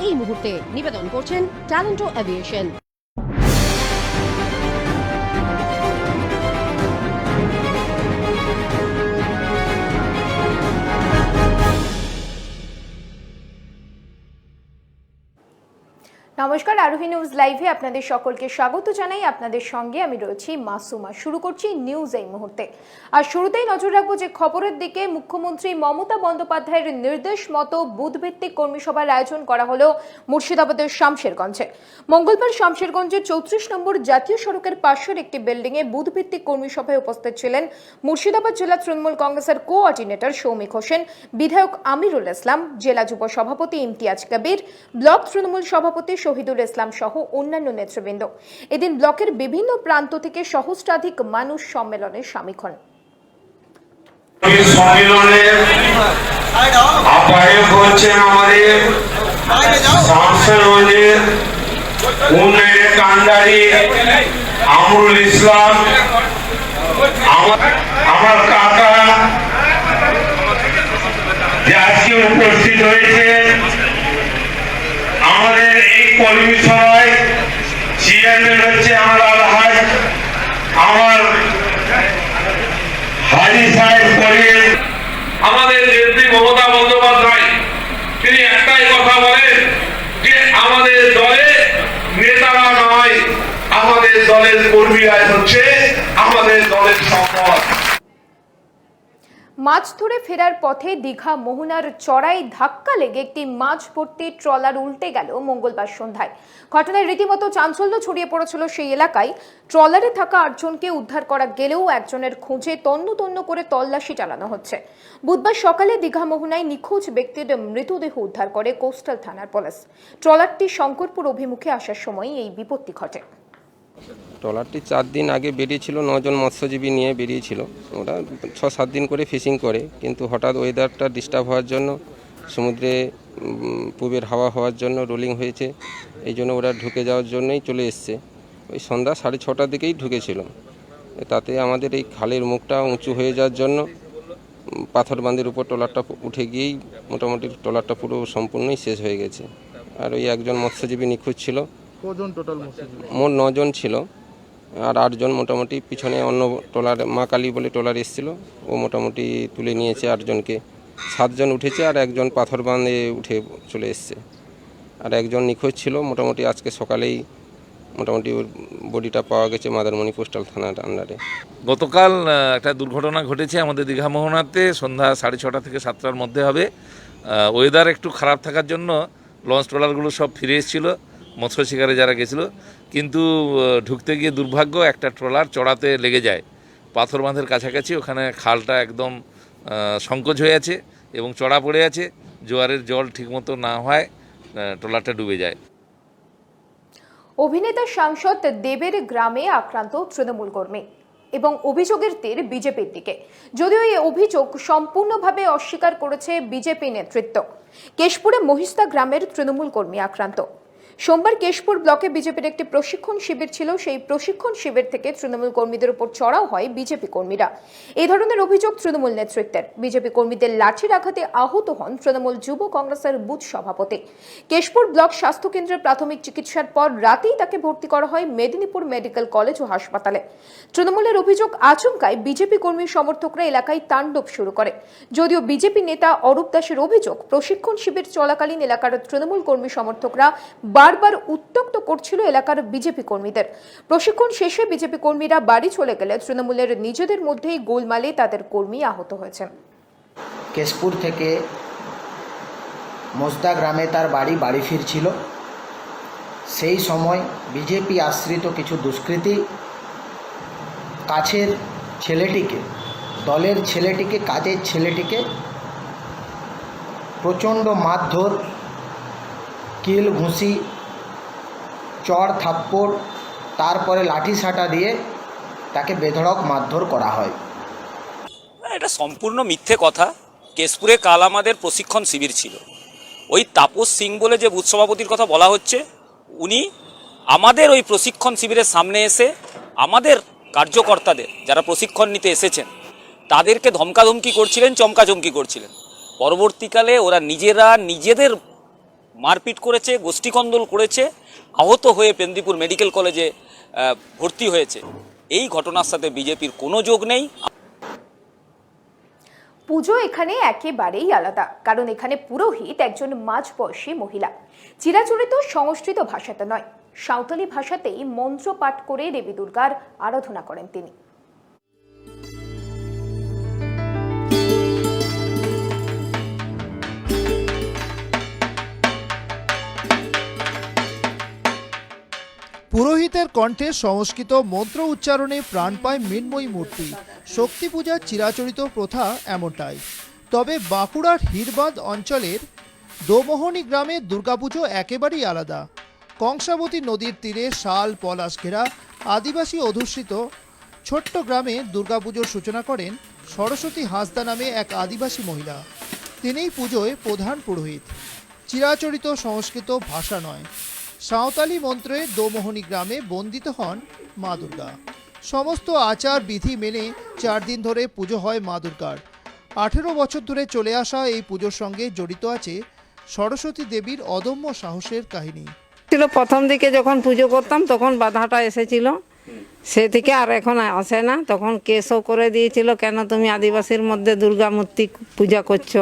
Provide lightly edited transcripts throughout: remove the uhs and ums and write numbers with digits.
এই মুহূর্তে নিবেদন করছেন ট্যালেন্টো এভিয়েশন। নমস্কার, আরোহী নিউজ লাইভে আপনাদের সকলকে স্বাগত জানাই। আপনাদের সঙ্গে আমি রয়েছি মাসুমা। শুরু করছি নিউজ এই মুহূর্তে। আর শুরুতেই নজর রাখবো যে খবরের দিকে। মুখ্যমন্ত্রী মমতা বন্দ্যোপাধ্যায়ের নির্দেশ মতো বুথভিত্তিক কর্মী সভার আয়োজন করা হলো মুর্শিদাবাদের শামশেরগঞ্জে। মঙ্গলবার শামশেরগঞ্জের 34 নম্বর জাতীয় সড়কের পাশের একটি বিল্ডিং এ বুথভিত্তিক কর্মী সভায় উপস্থিত ছিলেন মুর্শিদাবাদ জেলা তৃণমূল কংগ্রেসের কোঅর্ডিনেটর সৌমিক হোসেন, বিধায়ক আমিরুল ইসলাম, জেলা যুব সভাপতি ইমতিয়াজ কবির, ব্লক তৃণমূল সভাপতি শহীদুল ইসলাম সহ অন্যান্য নেতৃবৃন্দ। এদিন ব্লকের বিভিন্ন প্রান্ত থেকে সহস্রাধিক মানুষ সম্মেলনে শামিল হন। আমিরুল ইসলাম, আমার কাকা যে আজকে উপস্থিত হয়েছে আমাদের এই কর্মী সভায়। চেয়ারম্যান হচ্ছে আমার আলহাজ আমার হাজি সাহেব করিম। আমাদের নেত্রী মমতা বন্দ্যোপাধ্যায় তিনি একটাই কথা বলেন যে আমাদের দলে নেতারা নয়, আমাদের দলের কর্মীরা হচ্ছে আমাদের দলের সম্পদ। মাছ ধরে ফেরার পথে দীঘা মোহনার চড়াই ধাক্কা লেগে একটি মাছ ভর্তি ট্রলার উল্টে গেল মঙ্গলবার সন্ধ্যায়। ঘটনায় রীতিমতো চাঞ্চল্য ছড়িয়ে পড়েছিল সেই এলাকায়। ট্রলারে থাকা 8 জনকে উদ্ধার করা গেলেও একজনের খোঁজে তন্ন তন্ন করে তল্লাশি চালানো হচ্ছে। বুধবার সকালে দীঘা মোহনায় নিখোঁজ ব্যক্তির মৃতদেহ উদ্ধার করে কোস্টাল থানার পুলিশ। ট্রলারটি শঙ্করপুর অভিমুখে আসার সময় এই বিপত্তি ঘটে। ট্রলারটি 4 দিন আগে বেরিয়েছিল, 9 জন মৎস্যজীবী নিয়ে বেরিয়েছিল। ওরা 6-7 দিন করে ফিশিং করে, কিন্তু হঠাৎ ওয়েদারটা ডিস্টার্ব হওয়ার জন্য, সমুদ্রে পূবের হাওয়া হওয়ার জন্য রোলিং হয়েছে, এই জন্য ওরা ঢুকে যাওয়ার জন্যই চলে এসছে। ওই সন্ধ্যা 6:30টার দিকেই ঢুকেছিল। তাতে আমাদের এই খালের মুখটা উঁচু হয়ে যাওয়ার জন্য পাথর বাঁধের উপর ট্রলারটা উঠে গিয়েই মোটামুটি ট্রলারটা পুরো সম্পূর্ণই শেষ হয়ে গেছে। আর ওই একজন মৎস্যজীবী নিখোঁজ ছিল। কজন টোটাল মৎস্যজীবী? মোট 9 জন ছিল, আর 8 জন মোটামুটি পিছনে অন্য ট্রলার মা কালী বলে ট্রলার এসেছিল, ও মোটামুটি তুলে নিয়েছে 8 জনকে। 7 জন উঠেছে আর একজন পাথর বাঁধে উঠে চলে এসছে। আর একজন নিখোঁজ ছিল, মোটামুটি আজকে সকালেই মোটামুটি ওর বডিটা পাওয়া গেছে মাদারমণি কোস্টাল থানার আন্ডারে। গতকাল একটা দুর্ঘটনা ঘটেছে আমাদের দীঘা মোহনাতে, সন্ধ্যা 6:30 থেকে 7টার মধ্যে হবে। ওয়েদার একটু খারাপ থাকার জন্য লঞ্চ ট্রলারগুলো সব ফিরে এসেছিল মৎস্য শিকারে যারা গেছিলো, কিন্তু ঢুকতে গিয়ে দুর্ভাগ্য একটা ট্রলার চড়াতে লেগে যায় পাথর বাঁধের কাছাকাছি। ওখানে খালটা একদম সংকোচ হয়ে আছে এবং চড়া পড়ে আছে। জোয়ারের জল ঠিকমতো না হয় ট্রলারটা ডুবে যায়। অভিনেতা সাংসদ দেবের গ্রামে আক্রান্ত তৃণমূল কর্মী এবং অভিযোগের তীর বিজেপির দিকে। যদিও এই অভিযোগ সম্পূর্ণভাবে অস্বীকার করেছে বিজেপি নেতৃত্ব। কেশপুরে মহিস্তা গ্রামের তৃণমূল কর্মী আক্রান্ত। সোমবার কেশপুর ব্লকে বিজেপির একটি প্রশিক্ষণ শিবির ছিল। সেই প্রশিক্ষণ শিবির থেকে তৃণমূল কর্মীদের উপর চড়াও হয় বিজেপি কর্মীরা। এই ধরনের অভিযোগ তৃণমূল নেতৃত্বের। বিজেপি কর্মীদের লাঠির আঘাতে আহত হন তৃণমূল যুব কংগ্রেসের বুথ সভাপতি। কেশপুর ব্লক স্বাস্থ্য কেন্দ্রে প্রাথমিক চিকিৎসার পর রাতেই তাকে ভর্তি করা হয় মেদিনীপুর মেডিকেল কলেজ ও হাসপাতালে। তৃণমূলের অভিযোগ, আচমকায় বিজেপি কর্মী সমর্থকরা এলাকায় তাণ্ডব শুরু করে। যদিও বিজেপি নেতা অরূপ দাসের অভিযোগ, প্রশিক্ষণ শিবির চলাকালীন এলাকার তৃণমূল কর্মী সমর্থকরা বারবার উত্ত্যক্ত করছিল এলাকার বিজেপি কর্মীদের। প্রশিক্ষণ শেষে বিজেপি কর্মীরা বাড়ি চলে গেলে তৃণমূলের নিজেদের মধ্যেই গোলমালে তাদের কর্মী আহত হয়েছেন। কেশপুর থেকে মোজদা গ্রামে তার বাড়ি ফিরছিল। সেই সময় বিজেপি আশ্রিত কিছু দুষ্কৃতী কাছের ছেলেটিকে, দলের ছেলেটিকে, কাজের ছেলেটিকে প্রচণ্ড মারধর, কিল ঘুষি, চড় থাপ্পড়, তারপরে লাঠি সাঁটা দিয়ে তাকে বেধড়ক মারধর করা হয়। এটা সম্পূর্ণ মিথ্যে কথা। কেশপুরে কাল আমাদের প্রশিক্ষণ শিবির ছিল। ওই তাপস সিং বলে যে বুথ সভাপতির কথা বলা হচ্ছে, উনি আমাদের ওই প্রশিক্ষণ শিবিরের সামনে এসে আমাদের কার্যকর্তাদের যারা প্রশিক্ষণ নিতে এসেছেন তাদেরকে ধমকাধমকি করছিলেন, চমকাচমকি করছিলেন। পরবর্তীকালে ওরা নিজেদের মারপিট করেছে, গোষ্ঠীকন্দল করেছে, আহত হয়ে পেন্দিপুর মেডিকেল কলেজে ভর্তি হয়েছে। এই ঘটনার সাথে বিজেপির কোনো যোগ নেই। পুজো এখানে একেবারেই আলাদা, কারণ এখানে পুরোহিত একজন মাঝবয়সী মহিলা। চিরাচরিত সংস্কৃত ভাষাতে নয়, সাঁওতালি ভাষাতেই মন্ত্র পাঠ করে দেবী দুর্গার আরাধনা করেন তিনি। পুরোহিতের কণ্ঠে সংস্কৃত মন্ত্র উচ্চারণে প্রাণ পায় মৃন্ময়ী মূর্তি। শক্তি পূজার চিরাচরিত প্রথা এমনটাই। তবে বাঁকুড়ার হিরবাঁধ অঞ্চলের দোমোহনী গ্রামে দুর্গাপুজো একেবারেই আলাদা। কংসাবতী নদীর তীরে শাল পলাশ ঘেরা আদিবাসী অধ্যুষিত ছোট্ট গ্রামে দুর্গাপুজোর সূচনা করেন সরস্বতী হাঁসদা নামে এক আদিবাসী মহিলা। তিনিই পুজোয় প্রধান পুরোহিত। চিরাচরিত সংস্কৃত ভাষা নয়, সাঁওতালি মন্ত্রে দোমোহনী গ্রামে বন্দিত হন মা দুর্গা। সমস্ত আচার বিধি মেনে 4 দিন ধরে পুজো হয় মা দুর্গার। 18 বছর ধরে চলে আসা এই পুজোর সঙ্গে জড়িত আছে সরস্বতী দেবীর অদম্য সাহসের কাহিনী। ছিল প্রথম দিকে যখন পুজো করতাম তখন বাধাটা এসেছিল, সে থেকে আর এখন আসে না। তখন কেসও করে দিয়েছিল, কেন তুমি আদিবাসীর মধ্যে দুর্গা মূর্তি পূজা করছো।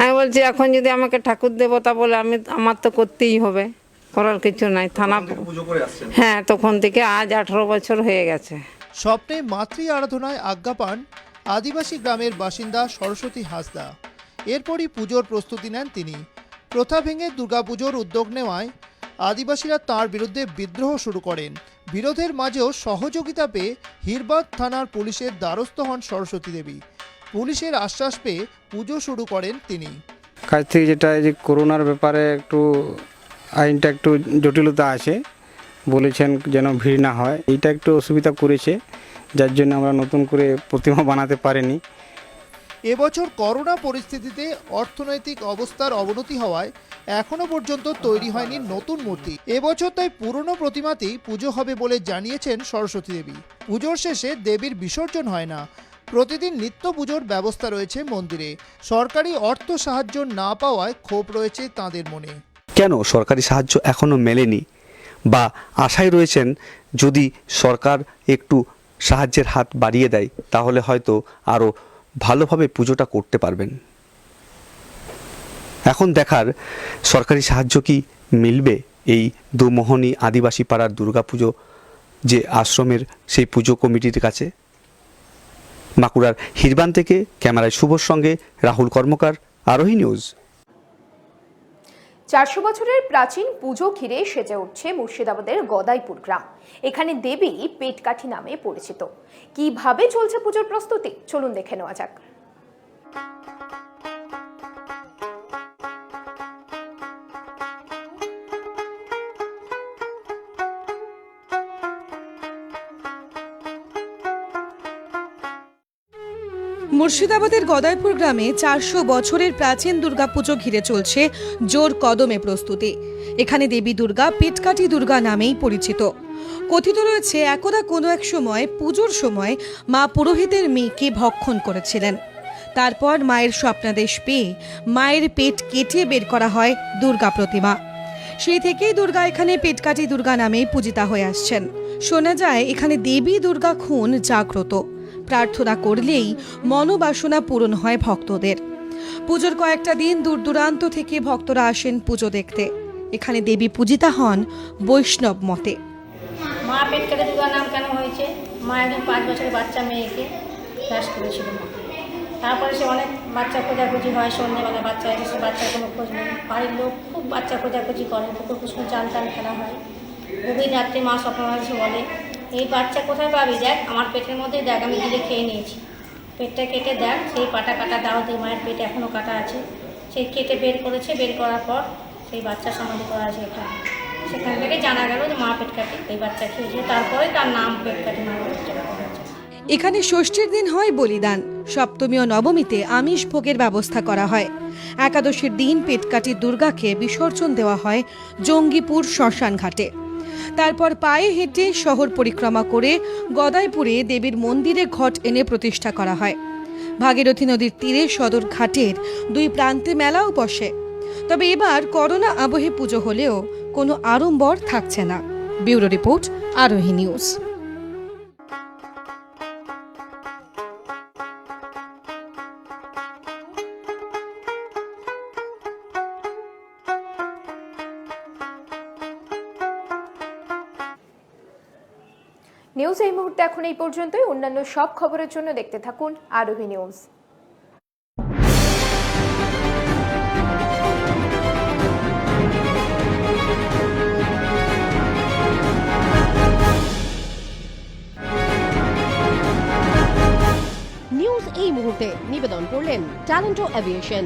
আমি বলছি এখন যদি আমাকে ঠাকুর দেবতা বলে আমার তো করতেই হবে, করার কিছু নাই। থানা হ্যাঁ, তখন থেকে আজ 18 বছর হয়ে গেছে। স্বপ্নে মাতৃ আরাধনায় আজ্ঞা পান আদিবাসী গ্রামের বাসিন্দা সরস্বতী হাঁসদা। এরপরই পুজোর প্রস্তুতি নেন তিনি। প্রথা ভেঙে দুর্গাপুজোর উদ্যোগ নেওয়ায় আদিবাসীরা তাঁর বিরুদ্ধে বিদ্রোহ শুরু করেন। বিরোধের মাঝেও সহযোগিতা পেয়ে হিরবাঁধ থানার পুলিশের দ্বারস্থ হন সরস্বতী দেবী। পুলিশের আশ্বাস পেয়ে পুজো শুরু করেন তিনি। কাছ থেকে যেটা যে করোনার ব্যাপারে একটু আইনটা একটু জটিলতা আছে, বলেছেন যেন ভিড় না হয়, এইটা একটু অসুবিধা করেছে, যার জন্য আমরা নতুন করে প্রতিমা বানাতে পারিনি। এবছর করোনা পরিস্থিতিতে অর্থনৈতিক অবস্থার অবনতি হওয়ায় এখনো পর্যন্ত তৈরি হয়নি নতুন মূর্তি। এবছর তাই পুরনো প্রতিমাতেই পুজো হবে বলে জানিয়েছেন সরস্বতী দেবী। পুজোর শেষে দেবীর বিসর্জন হয় না, প্রতিদিন নিত্য পুজোর ব্যবস্থা রয়েছে মন্দিরে। সরকারি অর্থ সাহায্য না পাওয়ায় ক্ষোভ রয়েছে তাঁদের মনে। কেন সরকারি সাহায্য এখনও মেলেনি, বা আশায় রয়েছেন যদি সরকার একটু সাহায্যের হাত বাড়িয়ে দেয় তাহলে হয়তো আরও ভালোভাবে পুজোটা করতে পারবেন। এখন দেখার সরকারি সাহায্য কি মিলবে এই দোমোহনী আদিবাসী পাড়ার দুর্গাপুজো যে আশ্রমের সেই পুজো কমিটির কাছে। বাঁকুড়ার হিরবাঁধ থেকে ক্যামেরায় শুভর সঙ্গে রাহুল কর্মকার, আরোহী নিউজ। 400 বছরের প্রাচীন পুজো ঘিরে সেজে উঠছে মুর্শিদাবাদের গদাইপুর গ্রাম। এখানে দেবী পেটকাঠি নামে পরিচিত। কিভাবে চলছে পুজোর প্রস্তুতি, চলুন দেখে নেওয়া যাক। মুর্শিদাবাদের গদাইপুর গ্রামে 400 বছরের প্রাচীন দুর্গাপুজো ঘিরে চলছে জোর কদমে প্রস্তুতি। এখানে দেবী দুর্গা পেটকাঠি দুর্গা নামেই পরিচিত। কথিত রয়েছে একদা কোনো এক সময় পুজোর সময় মা পুরোহিতের মেয়েকে ভক্ষণ করেছিলেন। তারপর মায়ের স্বপ্নাদেশ পেয়ে মায়ের পেট কেটে বের করা হয় দুর্গা প্রতিমা। সেই থেকেই দুর্গা এখানে পেটকাঠি দুর্গা নামেই পূজিতা হয়ে আসছেন। শোনা যায় এখানে দেবী দুর্গা খুন জাগ্রত, প্রার্থনা করলেই মনোবাসনা পূরণ হয় ভক্তদের। পুজোর কয়েকটা দিন দূর দূরান্ত থেকে ভক্তরা আসেন পুজো দেখতে। এখানে দেবী পূজিতা হন বৈষ্ণব মতে। মা পেটকাঠি দুর্গা নাম কেন হয়েছে, মা একজন 5 বছরের বাচ্চা মেয়েকে গ্রাস করেছিল। তারপরে সে অনেক বাচ্চা খোঁজাখুঁজি হয়, সন্ধ্যেবেলা বাচ্চা এসে বাচ্চার কোনো খোঁজ নেই। বাড়ির লোক খুব বাচ্চা খোঁজাখুঁজি করে, পুকুর পুষ্কুর চাল খেলা হয়। গভীর রাত্রে মা স্বপ্ন এসে বলে, এই বাচ্চা কোথায় পাবি, দেখ আমার পেটের মধ্যেই দেখ, আমি গিলে খেয়ে নিয়েছি, পেটটা কেটে দেখ, সেই পাটা কাটা দাও, দিয়ে মায়ের পেটে এখনও কাটা আছে। সেই কেটে বের করেছে, বের করার পর সেই বাচ্চা সমাধি করা আছে এখানে। সেখান থেকে জানা গেল যে মা পেটকাঠি এই বাচ্চা খেয়েছে, তারপরে তার নাম পেটকাঠি মা হয়েছে। এখানে ষষ্ঠীর দিন হয় বলিদান, সপ্তমী ও নবমীতে আমিষ ভোগের ব্যবস্থা করা হয়। একাদশীর দিন পেটকাঠি দুর্গাকে বিসর্জন দেওয়া হয় জঙ্গিপুর শ্মশান ঘাটে। তারপর পায়ে হেঁটে শহর পরিক্রমা করে গদাইপুরে দেবীর মন্দিরে ঘট এনে প্রতিষ্ঠা করা হয়। ভাগীরথী নদীর তীরে সদর ঘাটের 2 প্রান্তে মেলাও বসে। তবে এবার করোনা আবহে পুজো হলেও কোনো আড়ম্বর থাকছে না। ব্যুরো রিপোর্ট, আরোহী নিউজ। নিউজ এই মুহূর্তে এখন এই পর্যন্তই। অন্যান্য সব খবরের জন্য দেখতে থাকুন আরোহী নিউজ। নিউজ এই মুহূর্তে নিবেদন করলেন ট্যালেন্টো এভিয়েশন।